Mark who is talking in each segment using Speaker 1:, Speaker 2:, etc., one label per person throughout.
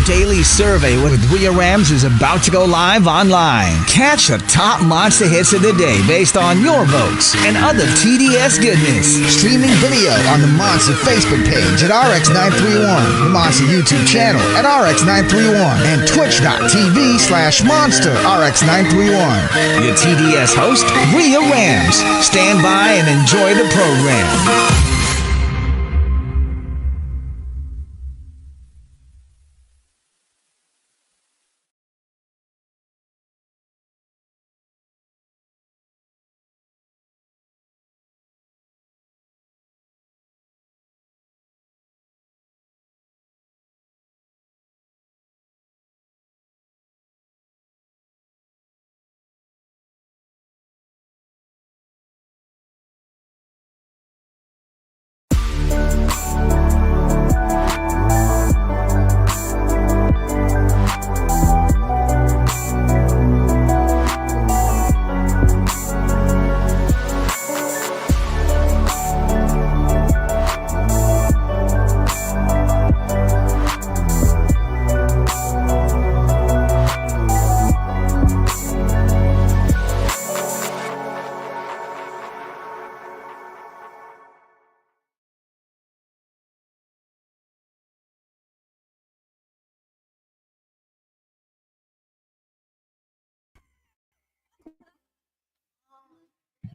Speaker 1: Daily Survey with Rhea Rams is about to go live online. Catch the top monster hits of the day based on your votes and other TDS goodness. Streaming video on the Monster Facebook page at RX931, the Monster YouTube channel at RX931, and twitch.tv/Monster RX931. Your TDS host, Rhea Rams. Stand by and enjoy the program.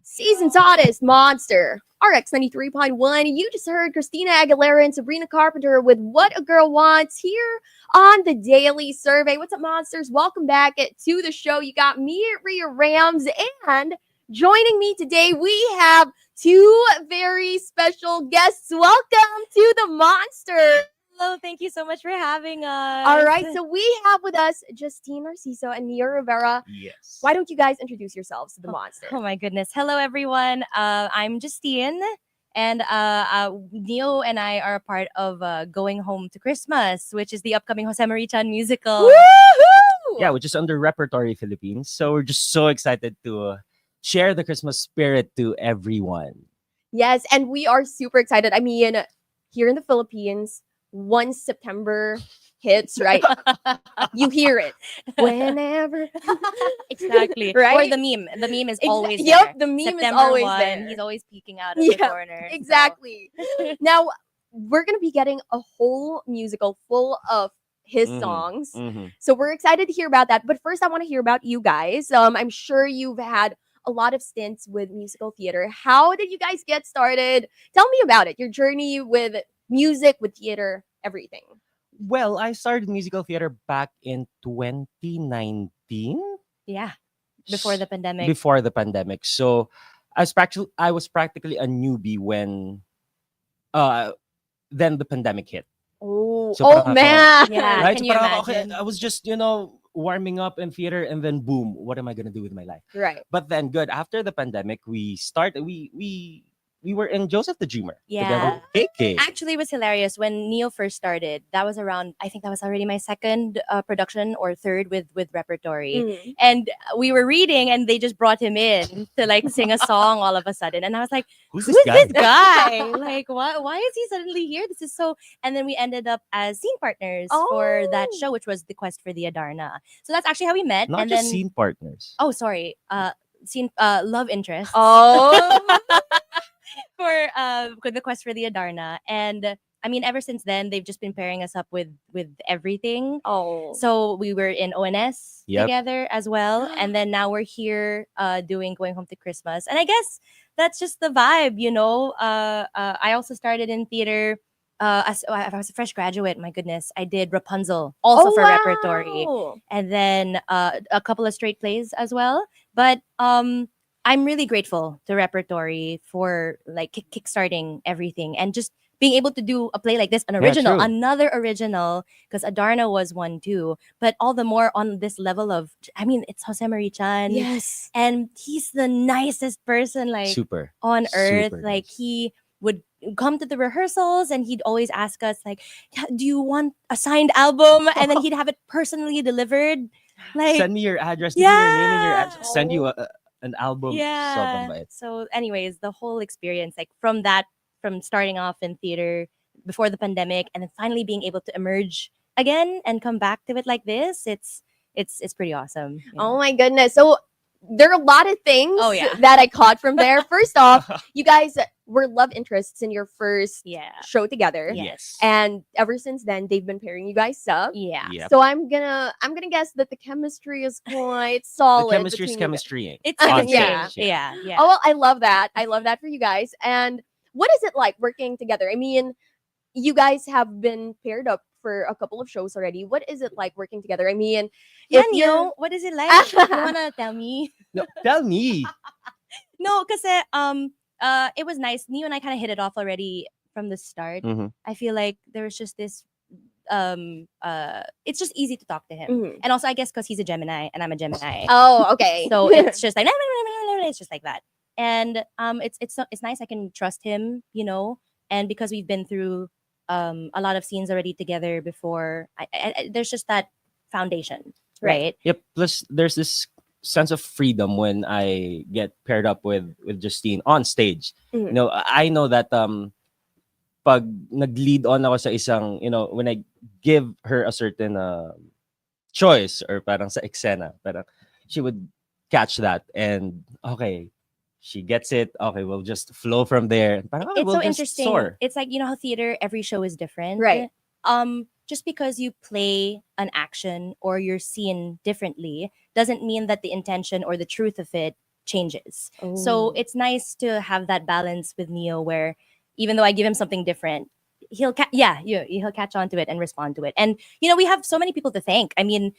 Speaker 2: Season's hottest Monster RX93.1. You just heard Christina Aguilera and Sabrina Carpenter with What a Girl Wants here on the Daily Survey. What's up, Monsters? Welcome back to the show. You got me, Rhea Rams, and joining me today, we have two very special guests. Welcome to the Monster.
Speaker 3: Hello, thank you so much for having us.
Speaker 2: All right, so we have with us Justine Narciso and Nia Rivera.
Speaker 1: Yes.
Speaker 2: Why don't you guys introduce yourselves to the Monster?
Speaker 3: Oh my goodness. Hello, everyone. I'm Justine, and Neo and I are a part of Going Home to Christmas, which is the upcoming Jose Marie-chan musical.
Speaker 2: Woohoo!
Speaker 4: Yeah, which is under Repertory Philippines. So we're just so excited to share the Christmas spirit to everyone.
Speaker 2: Yes, and we are super excited. I mean, here in the Philippines, once September hits, right? You hear it whenever.
Speaker 3: Exactly.
Speaker 2: Right?
Speaker 3: Or the meme. The meme is always
Speaker 2: Yep,
Speaker 3: there.
Speaker 2: the meme
Speaker 3: September
Speaker 2: is always
Speaker 3: 1,
Speaker 2: there.
Speaker 3: He's always peeking out of the corner.
Speaker 2: Exactly. Now, we're going to be getting a whole musical full of his songs. So we're excited to hear about that. But first, I want to hear about you guys. I'm sure you've had a lot of stints with musical theater. How did you guys get started? Tell me about it. Your journey with music, with theater, everything.
Speaker 4: Well, I started musical theater back in 2019.
Speaker 3: Yeah. Before the pandemic.
Speaker 4: Before the pandemic. So I was practically a newbie when then the pandemic hit.
Speaker 2: Oh,
Speaker 4: So
Speaker 2: oh
Speaker 4: parang
Speaker 2: man.
Speaker 3: Yeah.
Speaker 4: Right?
Speaker 3: Can
Speaker 4: So
Speaker 3: you
Speaker 4: parang
Speaker 3: imagine?
Speaker 4: I was just, warming up in theater, and then boom, what am I gonna do with my life?
Speaker 2: Right.
Speaker 4: But then good, after the pandemic, we were in Joseph the Dreamer.
Speaker 3: Yeah.
Speaker 4: Together with KK.
Speaker 3: Actually, it was hilarious when Neo first started. That was around, I think that was already my second production or third with Repertory.
Speaker 2: Mm.
Speaker 3: And we were reading, and they just brought him in to like sing a song all of a sudden. And I was like,
Speaker 4: Who's
Speaker 3: who's
Speaker 4: this guy?
Speaker 3: this guy? Like, why is he suddenly here? This is so. And then we ended up as scene partners for that show, which was The Quest for the Adarna. So that's actually how we met.
Speaker 4: Not
Speaker 3: and
Speaker 4: just
Speaker 3: then,
Speaker 4: scene partners.
Speaker 3: oh, sorry, scene love interest.
Speaker 2: Oh.
Speaker 3: For The Quest for the Adarna. And I mean, ever since then, they've just been pairing us up with everything.
Speaker 2: Oh.
Speaker 3: So we were in ONS
Speaker 4: Yep.
Speaker 3: together as well. And then now we're here doing Going Home to Christmas. And I guess that's just the vibe, you know. I also started in theater. As I was a fresh graduate, my goodness, I did Rapunzel also for Repertory. And then a couple of straight plays as well. But I'm really grateful to Repertory for like kickstarting everything and just being able to do a play like this, another original, because Adarna was one too. But all the more on this level of, I mean, it's Jose Marie-chan.
Speaker 2: Yes.
Speaker 3: And he's the nicest person like
Speaker 4: Super.
Speaker 3: on earth.
Speaker 4: Super
Speaker 3: Like
Speaker 4: nice.
Speaker 3: he would come to the rehearsals and he'd always ask us like, do you want a signed album? And then he'd have it personally delivered. Like,
Speaker 4: Send me your address. Give me your name and your address. Send you
Speaker 2: Oh.
Speaker 4: an album.
Speaker 3: yeah.
Speaker 4: Sobrang bait.
Speaker 3: So anyways, the whole experience, like from starting off in theater before the pandemic and then finally being able to emerge again and come back to it like this, it's pretty awesome. Yeah.
Speaker 2: Oh my goodness. So there are a lot of things
Speaker 3: Oh, yeah.
Speaker 2: that I caught from there. First off, you guys were love interests in your first
Speaker 3: Yeah.
Speaker 2: show together.
Speaker 3: Yes.
Speaker 2: And ever since then they've been pairing you guys up.
Speaker 3: Yeah.
Speaker 4: Yep.
Speaker 2: So I'm gonna guess that the chemistry is quite
Speaker 4: The
Speaker 2: solid.
Speaker 4: chemistry is
Speaker 2: between you guys.
Speaker 4: chemistrying.
Speaker 3: It's
Speaker 4: on
Speaker 2: Yeah.
Speaker 4: stage,
Speaker 3: yeah. Yeah.
Speaker 2: Oh well, I love that. I love that for you guys. And what is it like working together? I mean, you guys have been paired up for a couple of shows already. What is it like working together? I mean,
Speaker 3: Yeah,
Speaker 2: if you're
Speaker 3: Neo, what is it like? You wanna tell me?
Speaker 4: No, tell me.
Speaker 3: No, because it was nice. Neo and I kind of hit it off already from the start.
Speaker 4: Mhm.
Speaker 3: I feel like there was just this it's just easy to talk to him.
Speaker 2: Mhm.
Speaker 3: And also I guess because he's a Gemini and I'm a Gemini.
Speaker 2: Oh, okay.
Speaker 3: So it's just like it's just like that. And it's nice I can trust him, you know, and because we've been through a lot of scenes already together before, there's just that foundation, right?
Speaker 4: Yep. Plus, there's this sense of freedom when I get paired up with Justine on stage.
Speaker 2: Mhm.
Speaker 4: You know, I know that pag nag-lead on ako sa isang, you know, when I give her a certain choice or parang sa eksena, parang she would catch that and okay, she gets it. Okay, we'll just flow from there. Parang, okay,
Speaker 3: It's
Speaker 4: we'll
Speaker 3: so
Speaker 4: just
Speaker 3: interesting.
Speaker 4: soar.
Speaker 3: It's like, you know how theater, every show is different.
Speaker 2: Right.
Speaker 3: Just because you play an action or you're seen differently doesn't mean that the intention or the truth of it changes. So
Speaker 2: Oh.
Speaker 3: it's nice to have that balance with Neo where even though I give him something different, he'll catch on to it and respond to it. And you know, we have so many people to thank. I mean,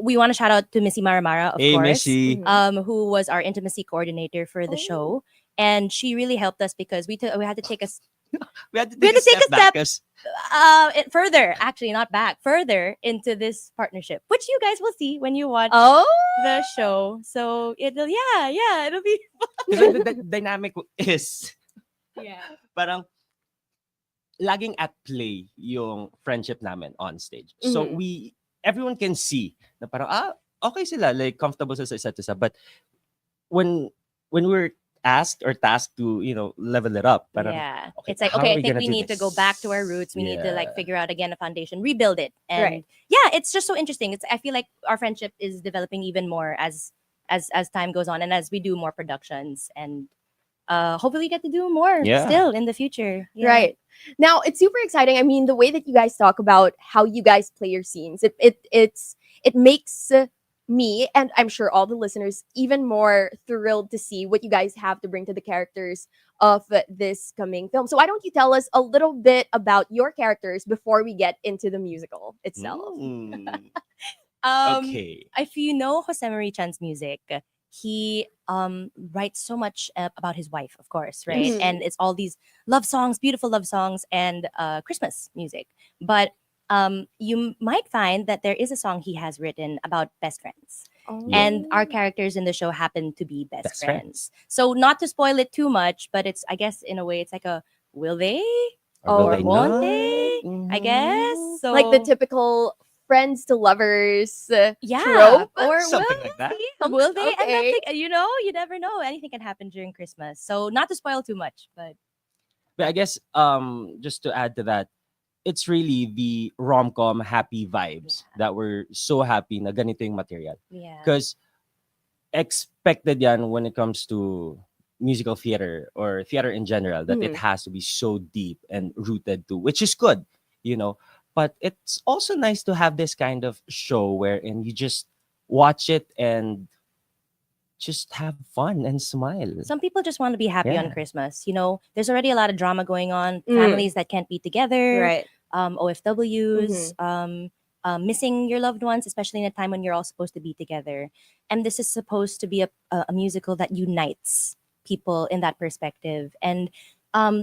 Speaker 3: we want to shout out to Missy Maramara, of
Speaker 4: Hey,
Speaker 3: course,
Speaker 4: Missy.
Speaker 2: Mhm.
Speaker 3: who was our intimacy coordinator for the
Speaker 2: Oh.
Speaker 3: show, and she really helped us because we had to take
Speaker 4: We had to
Speaker 3: We
Speaker 4: take
Speaker 3: had to
Speaker 4: a
Speaker 3: take
Speaker 4: step
Speaker 3: a
Speaker 4: back
Speaker 3: step.
Speaker 4: 'cause
Speaker 3: further, actually not back, further into this partnership, which you guys will see when you watch
Speaker 2: Oh.
Speaker 3: the show. So it'll be
Speaker 4: the dynamic is
Speaker 3: yeah.
Speaker 4: parang laging at play yung friendship namin on stage. So
Speaker 2: Mhm.
Speaker 4: everyone can see na parang, okay sila, like comfortable sa isa't isa. But when we're asked or tasked to, you know, level it up, parang,
Speaker 3: Yeah.
Speaker 4: okay,
Speaker 3: It's like,
Speaker 4: how
Speaker 3: okay,
Speaker 4: are
Speaker 3: I
Speaker 4: we
Speaker 3: think
Speaker 4: gonna
Speaker 3: we
Speaker 4: do
Speaker 3: need to go
Speaker 4: this?
Speaker 3: back to our roots. We need to like
Speaker 4: Yeah.
Speaker 3: figure out again a foundation, rebuild it. And
Speaker 2: Right.
Speaker 3: yeah, it's just so interesting. I feel like our friendship is developing even more as time goes on and as we do more productions and hopefully get to do more
Speaker 4: Yeah.
Speaker 3: still in the future. Yeah.
Speaker 2: Right. Now it's super exciting. I mean, the way that you guys talk about how you guys play your scenes, it makes me and I'm sure all the listeners even more thrilled to see what you guys have to bring to the characters of this coming film. So why don't you tell us a little bit about your characters before we get into the musical itself?
Speaker 4: Mm,
Speaker 3: Um,
Speaker 4: okay.
Speaker 3: if you know Jose Marie Chan's music, he writes so much about his wife, of course, right?
Speaker 2: Yes. Mhm.
Speaker 3: And it's all these love songs, beautiful love songs, and Christmas music. But you might find that there is a song he has written about best friends. And our characters in the show happen to be best,
Speaker 4: Best
Speaker 3: friends. So not to spoil it too much, but it's I guess in a way it's like a will they
Speaker 4: Or will
Speaker 2: Oh,
Speaker 4: they
Speaker 3: won't
Speaker 4: not?
Speaker 3: they? I guess.
Speaker 4: Mhm.
Speaker 3: So
Speaker 2: like the typical friends to lovers
Speaker 3: yeah,
Speaker 2: trope.
Speaker 3: or
Speaker 4: Something
Speaker 3: will
Speaker 4: like that.
Speaker 3: will they end up
Speaker 2: Okay.
Speaker 3: you know, you never know, anything can happen during Christmas, so not to spoil too much, but
Speaker 4: But I guess just to add to that, it's really the rom-com happy vibes that we're so happy na ganito yung material.
Speaker 3: yeah,
Speaker 4: Because expected yan when it comes to musical theater or theater in general that it
Speaker 2: Mhm.
Speaker 4: has to be so deep and rooted to, which is good, you know. But it's also nice to have this kind of show wherein you just watch it and just have fun and smile.
Speaker 3: some people just want to be happy on
Speaker 4: Yeah.
Speaker 3: Christmas, you know, there's already a lot of drama going on,
Speaker 2: Mm.
Speaker 3: families that can't be together,
Speaker 2: Right.
Speaker 3: OFWs, missing your loved ones, especially in a time when you're all supposed to be together. And this is supposed to be a musical that unites people in that perspective. And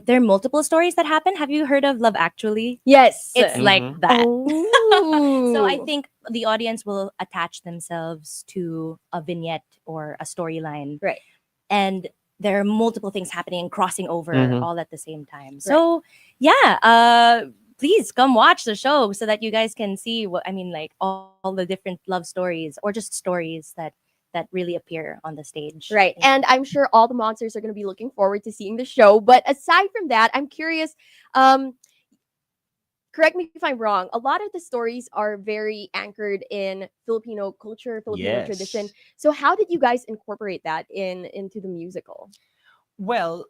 Speaker 3: there are multiple stories that happen. Have you heard of Love Actually?
Speaker 2: Yes.
Speaker 3: It's like
Speaker 4: Mhm.
Speaker 3: that.
Speaker 2: Oh.
Speaker 3: So I think the audience will attach themselves to a vignette or a storyline.
Speaker 2: Right.
Speaker 3: And there are multiple things happening and crossing over
Speaker 4: Mhm.
Speaker 3: all at the same time. So yeah, please come watch the show so that you guys can see what I mean, like all the different love stories or just stories that really appear on the stage.
Speaker 2: Right.
Speaker 3: Yeah.
Speaker 2: And I'm sure all the monsters are going to be looking forward to seeing the show. But aside from that, I'm curious, um, correct me if I'm wrong, a lot of the stories are very anchored in Filipino culture, Filipino tradition.
Speaker 4: Yes.
Speaker 2: So how did you guys incorporate that into the musical?
Speaker 4: Well,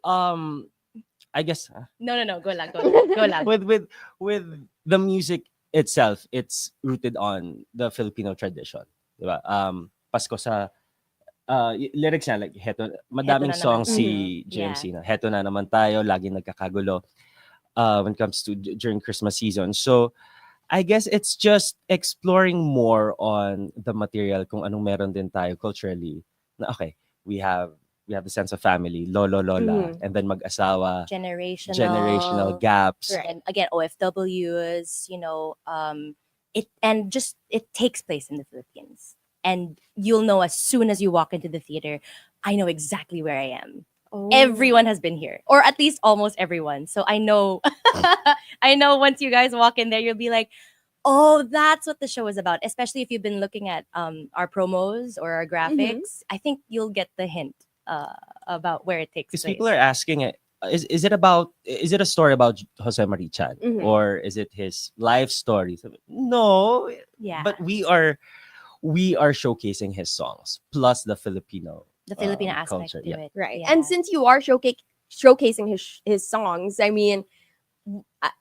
Speaker 4: I guess
Speaker 3: No. Go lang, go lang, go lang.
Speaker 4: with the music itself, it's rooted on the Filipino tradition, diba? Pasko sa lyrics na like heto,
Speaker 3: Heto
Speaker 4: madaming
Speaker 3: na naman
Speaker 4: songs
Speaker 3: tayo.
Speaker 4: si
Speaker 3: Yeah.
Speaker 4: JMC na heto na naman tayo, laging nagkakagulo when it comes to during Christmas season. So I guess it's just exploring more on the material kung anong meron din tayo culturally. Na okay, we have we have the sense of family, lolo, lola,
Speaker 2: Mhm.
Speaker 4: and then mag-asawa, generational
Speaker 3: Generational.
Speaker 4: gaps.
Speaker 2: Right.
Speaker 3: And again, OFWs, it takes place in the Philippines. And you'll know as soon as you walk into the theater, I know exactly where I am.
Speaker 2: Oh.
Speaker 3: Everyone has been here, or at least almost everyone. So I know, I know once you guys walk in there, you'll be like, oh, that's what the show is about. Especially if you've been looking at our promos or our graphics, I think you'll get the hint about where it takes
Speaker 4: Because
Speaker 3: place.
Speaker 4: people are asking it, is it a story about Jose Marie Chan
Speaker 2: Mhm.
Speaker 4: or is it his life story? No,
Speaker 3: Yeah,
Speaker 4: but we are showcasing his songs plus the Filipino
Speaker 3: the Filipino aspect
Speaker 4: culture.
Speaker 3: to
Speaker 4: Yeah.
Speaker 3: it.
Speaker 2: Right.
Speaker 3: Yeah.
Speaker 2: And since you are showcasing his songs, I mean,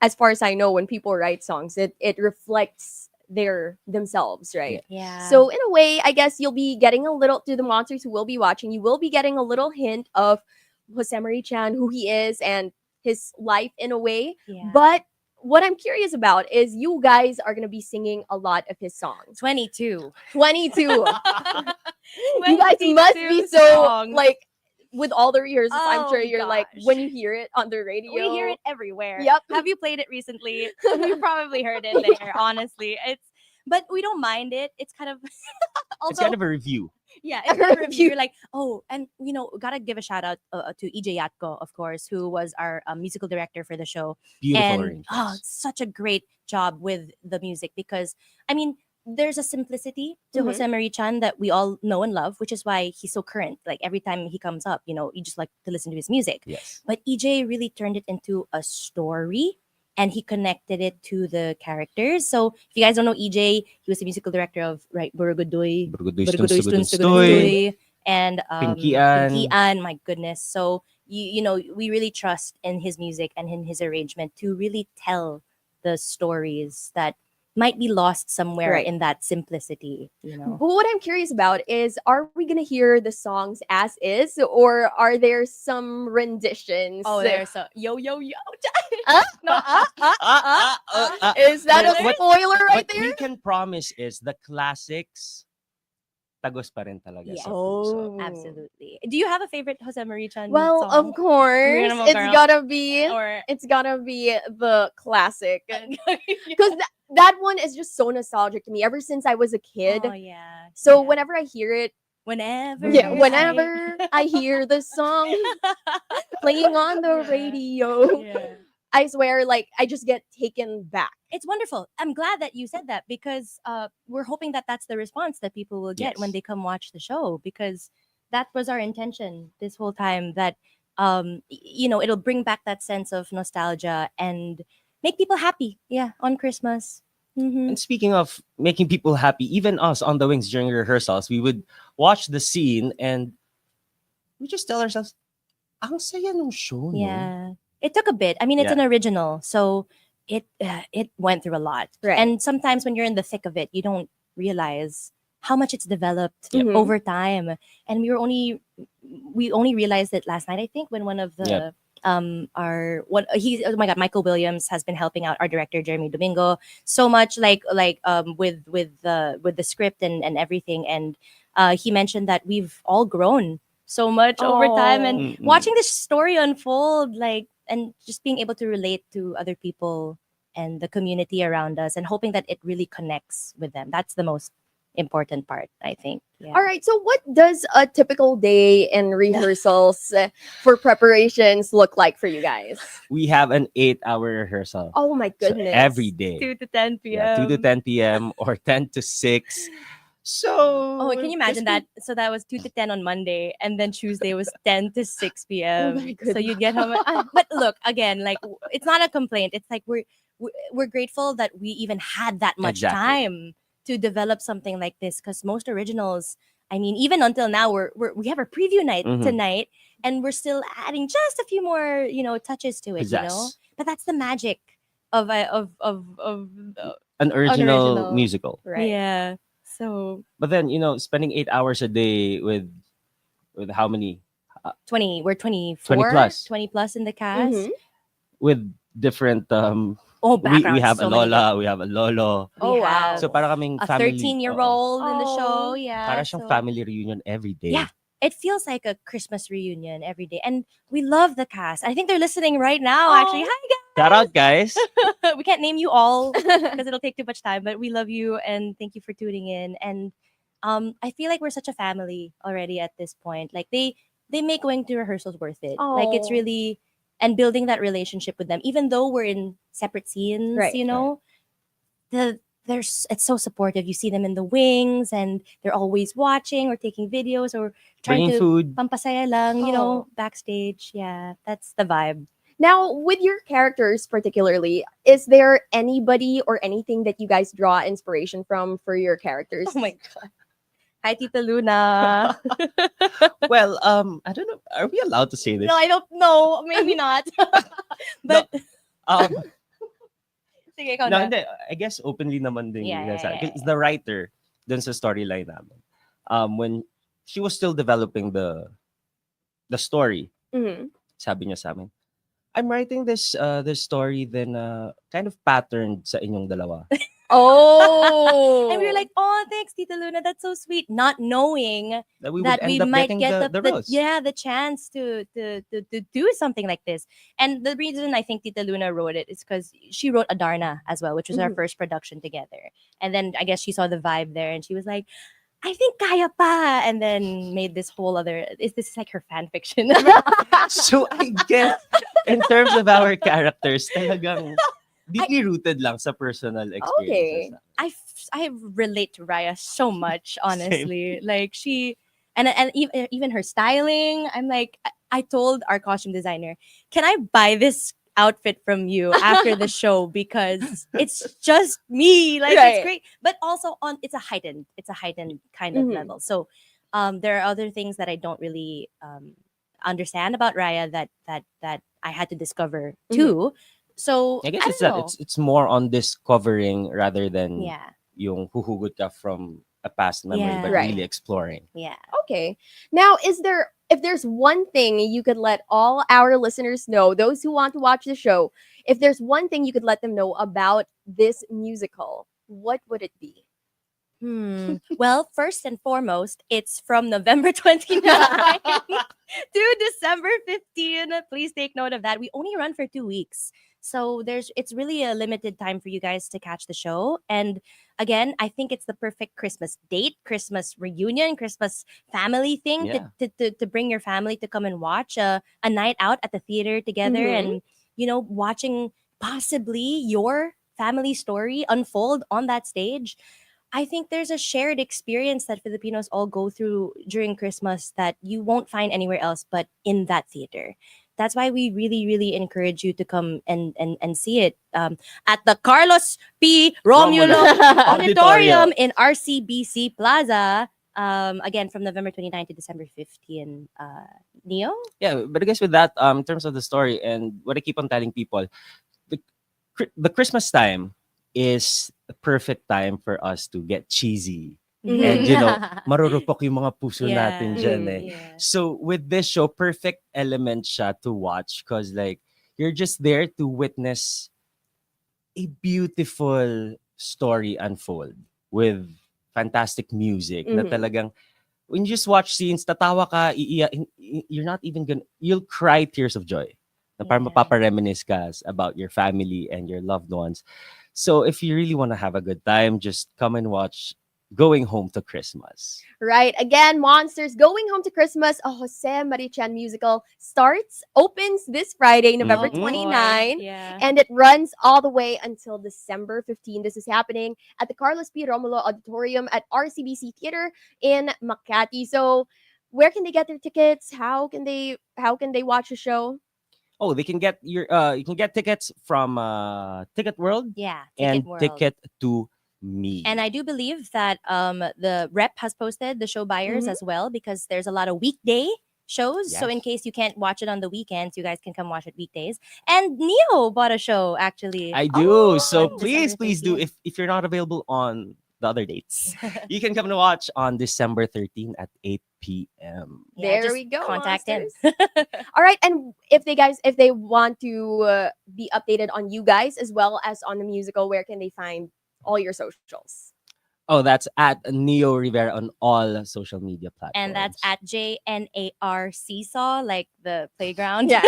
Speaker 2: as far as I know, when people write songs, it reflects themselves, right?
Speaker 3: Yeah.
Speaker 2: So in a way, I guess you'll be getting a little to the monsters who will be watching. You will be getting a little hint of Jose Marie Chan, who he is, and his life in a way.
Speaker 3: Yeah.
Speaker 2: But what I'm curious about is you guys are gonna be singing a lot of his songs.
Speaker 3: 22.
Speaker 2: 22. You guys must be
Speaker 3: 22
Speaker 2: so
Speaker 3: songs.
Speaker 2: like with all the rehearsals. I'm
Speaker 3: Oh,
Speaker 2: sure you're like
Speaker 3: gosh.
Speaker 2: when you hear it on the radio.
Speaker 3: We hear it everywhere.
Speaker 2: Yep.
Speaker 3: Have you played it recently? We probably heard it there. Honestly, but we don't mind it. It's kind of
Speaker 4: It's
Speaker 3: although
Speaker 4: kind of a review.
Speaker 3: yeah, it's kind of a review. You're like, oh, and gotta give a shout out to EJ Yatko, of course, who was our musical director for the show.
Speaker 4: Beautiful
Speaker 3: And
Speaker 4: arrangements.
Speaker 3: such a great job with the music because I mean there's a simplicity to
Speaker 2: Mhm.
Speaker 3: Jose Marie Chan that we all know and love, which is why he's so current. Like every time he comes up, you just like to listen to his music.
Speaker 4: Yes.
Speaker 3: But EJ really turned it into a story and he connected it to the characters. So if you guys don't know EJ, he was the musical director of right Burugudoy,
Speaker 4: Burgudoy
Speaker 3: Burugudoy
Speaker 4: Stuns
Speaker 3: Stuns
Speaker 4: Tugudun Stoy,
Speaker 3: Tugudun and
Speaker 4: Pinkian.
Speaker 3: Pinkian, my goodness. So we really trust in his music and in his arrangement to really tell the stories that might be lost somewhere
Speaker 2: Right.
Speaker 3: in that simplicity,
Speaker 2: But what I'm curious about is are we gonna hear the songs as is, or are there some renditions?
Speaker 3: Oh, there's a yo.
Speaker 2: No, is that
Speaker 4: But
Speaker 2: a spoiler right
Speaker 4: what
Speaker 2: there?
Speaker 4: we can promise is the classics tagos pa rin talaga
Speaker 3: Yes.
Speaker 4: sa puso.
Speaker 2: Oh,
Speaker 3: Absolutely. Do you have a favorite Jose Marie Chan
Speaker 2: well,
Speaker 3: song?
Speaker 2: of course,
Speaker 3: We're gonna
Speaker 2: it's
Speaker 3: girl.
Speaker 2: gotta be
Speaker 3: Or
Speaker 2: the classic because that one is just so nostalgic to me ever since I was a kid.
Speaker 3: Oh yeah.
Speaker 2: So
Speaker 3: yeah.
Speaker 2: whenever I hear it,
Speaker 3: whenever
Speaker 2: whenever I hear the song playing on the
Speaker 3: Yeah.
Speaker 2: radio,
Speaker 3: Yeah.
Speaker 2: I swear, like I just get taken back.
Speaker 3: It's wonderful. I'm glad that you said that because we're hoping that that's the response that people will get when
Speaker 4: Yes.
Speaker 3: they come watch the show because that was our intention this whole time that it'll bring back that sense of nostalgia and make people happy. Yeah, on Christmas. Mm-hmm.
Speaker 4: And speaking of making people happy, even us on the wings during rehearsals, we would watch the scene and we just tell ourselves, ang saya nung show, no?
Speaker 3: Yeah, it took a bit. I mean, it's
Speaker 4: Yeah.
Speaker 3: an original, so it went through a lot.
Speaker 2: Right.
Speaker 3: And sometimes when you're in the thick of it, you don't realize how much it's developed
Speaker 2: Yep.
Speaker 3: over time. And we only realized it last night, I think, when one of the Michael Williams has been helping out our director Jeremy Domingo so much, with the script and everything. And he mentioned that we've all grown so much over time and
Speaker 4: Mm-mm.
Speaker 3: watching this story unfold and just being able to relate to other people and the community around us and hoping that it really connects with them. That's the most important part, I think. Yeah.
Speaker 2: All right. So, what does a typical day in rehearsals for preparations look like for you guys?
Speaker 4: We have an 8-hour rehearsal.
Speaker 2: Oh my
Speaker 4: So
Speaker 2: goodness!
Speaker 4: every day.
Speaker 3: 2 to 10 p.m.
Speaker 4: Yeah, 2 to 10 p.m. or 10 to 6. So
Speaker 3: Oh, can you imagine that? So that was 2 to 10 on Monday, and then Tuesday was 10 to 6 p.m.
Speaker 2: Oh my
Speaker 3: So you'd get home. But look, again, like it's not a complaint. It's like we're we're grateful that we even had that much
Speaker 4: Exactly.
Speaker 3: time to develop something like this, because most originals, I mean, even until now, we have a preview night
Speaker 4: Mhm.
Speaker 3: tonight, and we're still adding just a few more, touches to it,
Speaker 4: Yes.
Speaker 3: But that's the magic of
Speaker 4: An original
Speaker 2: original.
Speaker 4: musical.
Speaker 2: Right.
Speaker 3: yeah. So
Speaker 4: But then, spending 8 hours a day with how many?
Speaker 3: 20, we're 24,
Speaker 4: 20 plus.
Speaker 3: 20 plus in the cast.
Speaker 2: Mhm.
Speaker 4: With different
Speaker 3: Oh,
Speaker 4: we
Speaker 3: backgrounds,
Speaker 4: have a
Speaker 3: so many
Speaker 4: lola, we have a lolo.
Speaker 3: We
Speaker 2: Oh, wow.
Speaker 3: have
Speaker 4: So para kaming
Speaker 3: a
Speaker 4: family,
Speaker 3: 13-year-old in the show.
Speaker 2: Oh.
Speaker 3: Yeah.
Speaker 4: para siyang
Speaker 3: So
Speaker 4: family reunion every day.
Speaker 3: yeah, it feels like a Christmas reunion every day. And we love the cast. I think they're listening right now, actually.
Speaker 2: Oh.
Speaker 3: Hi,
Speaker 4: Shout out, guys.
Speaker 3: guys. We can't name you all because it'll take too much time, but we love you and thank you for tuning in. And I feel like we're such a family already at this point. Like they make going to rehearsals worth it. Like it's
Speaker 2: Oh.
Speaker 3: really, and building that relationship with them, even though we're in separate scenes,
Speaker 2: Right,
Speaker 3: it's so supportive. You see them in the wings and they're always watching or taking videos or trying
Speaker 4: Bringing
Speaker 3: to
Speaker 4: food.
Speaker 3: pampasaya lang,
Speaker 2: Oh.
Speaker 3: backstage. Yeah, that's the vibe.
Speaker 2: Now, with your characters particularly, is there anybody or anything that you guys draw inspiration from for your characters?
Speaker 3: Oh my god. Hi, Tita Luna.
Speaker 4: Well, I don't know. Are we allowed to say this?
Speaker 3: No, I don't know. Maybe not. But
Speaker 4: Um,
Speaker 3: sige, ikaw
Speaker 4: no,
Speaker 3: na.
Speaker 4: hindi. I guess openly naman din
Speaker 3: Yeah,
Speaker 4: yung
Speaker 3: yeah,
Speaker 4: nasa-
Speaker 3: yeah,
Speaker 4: Because the writer dun sa storyline namin, when she was still developing the story,
Speaker 2: Mhm.
Speaker 4: sabi niya sa amin, I'm writing this story then kind of patterned sa inyong dalawa.
Speaker 2: Oh.
Speaker 3: And we were like, oh, thanks, Tita Luna. That's so sweet. Not knowing
Speaker 4: That we would
Speaker 3: that
Speaker 4: end
Speaker 3: we
Speaker 4: up
Speaker 3: might
Speaker 4: getting
Speaker 3: get
Speaker 4: the roles.
Speaker 3: the chance to do something like this. And the reason I think Tita Luna wrote it is because she wrote Adarna as well, which was our
Speaker 2: Mhm.
Speaker 3: first production together. And then I guess she saw the vibe there and she was like, I think kaya pa. And then made this whole other, this is like her fan fiction.
Speaker 4: So I guess in terms of our characters, talagang deeply rooted lang sa personal experiences.
Speaker 2: Okay.
Speaker 3: I relate to Raya so much, honestly. Like she and even her styling. I'm like I told our costume designer, can I buy this outfit from you after the show because it's just me. Like
Speaker 2: Right.
Speaker 3: it's great, but also it's a heightened kind of
Speaker 2: Mhm.
Speaker 3: level. So there are other things that I don't really understand about Raya that I had to discover too. So
Speaker 4: I guess
Speaker 3: I
Speaker 4: it's
Speaker 3: don't know.
Speaker 4: it's more on discovering rather than
Speaker 3: Yeah.
Speaker 4: yung huhugot ka from a past memory,
Speaker 3: Yeah.
Speaker 4: but
Speaker 2: Right.
Speaker 4: really exploring.
Speaker 3: Yeah.
Speaker 2: Okay. Now, if there's one thing you could let all our listeners know, those who want to watch the show, if there's one thing you could let them know about this musical, what would it be?
Speaker 3: Well, first and foremost, it's from November 29th to December 15th. Please take note of that. We only run for 2 weeks. So it's really a limited time for you guys to catch the show. And again, I think it's the perfect Christmas date, Christmas reunion, Christmas family thing
Speaker 4: Yeah.
Speaker 3: to bring your family to come and watch a night out at the theater together
Speaker 2: Mhm.
Speaker 3: and watching possibly your family story unfold on that stage. I think there's a shared experience that Filipinos all go through during Christmas that you won't find anywhere else but in that theater. That's why we really, really encourage you to come and see it at the Carlos P. Romulo Auditorium in RCBC Plaza. Again, from November 29th to December 15th. Neo?
Speaker 4: Yeah, but I guess with that, in terms of the story and what I keep on telling people, the, the Christmas time is the perfect time for us to get cheesy. And, marurupok yung mga puso natin dyan eh.
Speaker 3: Yeah.
Speaker 4: So with this show, perfect element siya to watch because like you're just there to witness a beautiful story unfold with fantastic music na
Speaker 2: Mhm.
Speaker 4: talagang when you just watch scenes, tatawa ka, you're not even gonna, you'll cry tears of joy. Na parang
Speaker 3: Yeah.
Speaker 4: mapapareminisce ka about your family and your loved ones. So if you really want to have a good time, just come and watch Going Home to Christmas.
Speaker 2: Right. Again, Monsters Going Home to Christmas, a Jose Marichan musical opens this Friday, November
Speaker 4: Mhm.
Speaker 2: 29,
Speaker 3: Yeah.
Speaker 2: and it runs all the way until December 15. This is happening at the Carlos P. Romulo Auditorium at RCBC Theater in Makati. So, where can they get their tickets? How can they watch the show?
Speaker 4: Oh, they can get you can get tickets from Ticket World
Speaker 3: Yeah,
Speaker 4: and
Speaker 3: Ticket World.
Speaker 4: Ticket to Me.
Speaker 3: And I do believe that the rep has posted the show buyers
Speaker 2: Mhm.
Speaker 3: as well, because there's a lot of weekday shows. So in
Speaker 4: Yes.
Speaker 3: case you can't watch it on the weekends, you guys can come watch it weekdays. And Neo bought a show actually.
Speaker 4: I do.
Speaker 2: Oh,
Speaker 4: So
Speaker 3: on
Speaker 4: please,
Speaker 3: December
Speaker 4: please do.
Speaker 3: 13th.
Speaker 4: If you're not available on the other dates, you can come to watch on December 13th at 8 p.m.
Speaker 3: Yeah,
Speaker 2: there
Speaker 3: just
Speaker 2: we go,
Speaker 3: contact him.
Speaker 2: monsters. All right, and if they want to be updated on you guys as well as on the musical, where can they find all your socials?
Speaker 4: Oh, that's at Neo Rivera on all social media
Speaker 3: And that's
Speaker 4: platforms.
Speaker 3: at JNAR Seesaw, like the playground.
Speaker 2: Yeah.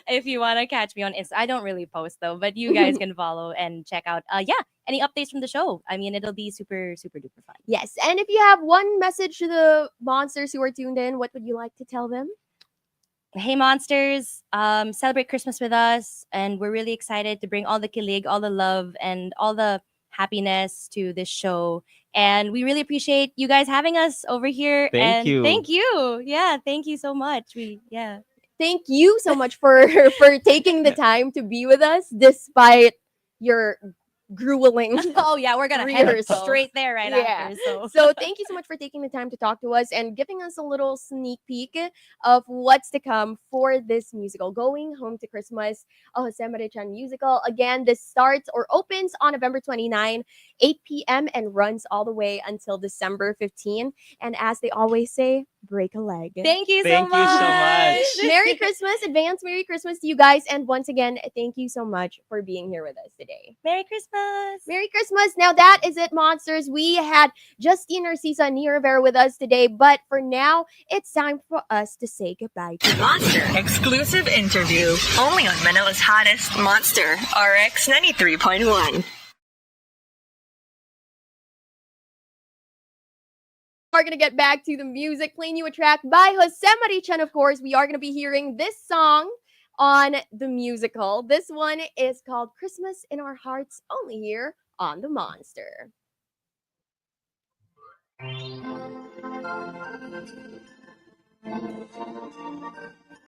Speaker 3: If you want to catch me on Insta, I don't really post though, but you guys can follow and check out. Yeah, any updates from the show. I mean, it'll be super, super duper fun.
Speaker 2: Yes, and if you have one message to the monsters who are tuned in, what would you like to tell them?
Speaker 3: Hey monsters, celebrate Christmas with us, and we're really excited to bring all the kilig, all the love, and all the happiness to this show. And we really appreciate you guys having us over here.
Speaker 4: Thank
Speaker 3: And
Speaker 4: you.
Speaker 3: thank you. Yeah, thank you so much.
Speaker 2: Thank you so much for for taking the time to be with us despite your grueling.
Speaker 3: Oh yeah, we're gonna head
Speaker 2: Rehearsals.
Speaker 3: straight there right
Speaker 2: Yeah.
Speaker 3: after. So
Speaker 2: So thank you so much for taking the time to talk to us and giving us a little sneak peek of what's to come for this musical, Going Home to Christmas, a Jose Marichan musical. Again, this starts or opens on November 29, 8 p.m. and runs all the way until December 15. And as they always say, break a leg.
Speaker 3: thank you so
Speaker 4: Thank you so
Speaker 3: much.
Speaker 4: much.
Speaker 2: Merry Christmas, advance Merry Christmas to you guys. And once again, thank you so much for being here with us today.
Speaker 3: Merry Christmas.
Speaker 2: Merry Christmas. Now that is it, monsters. We had Justine Narciso and Rivera with us today, but for now, it's time for us to say goodbye to
Speaker 5: Monster exclusive interview only on Manila's hottest Monster RX93.1.
Speaker 2: We're going to get back to the music, playing you a track by Jose Marichan, of course. We are going to be hearing this song on the musical. This one is called Christmas in Our Hearts, only here on The Monster.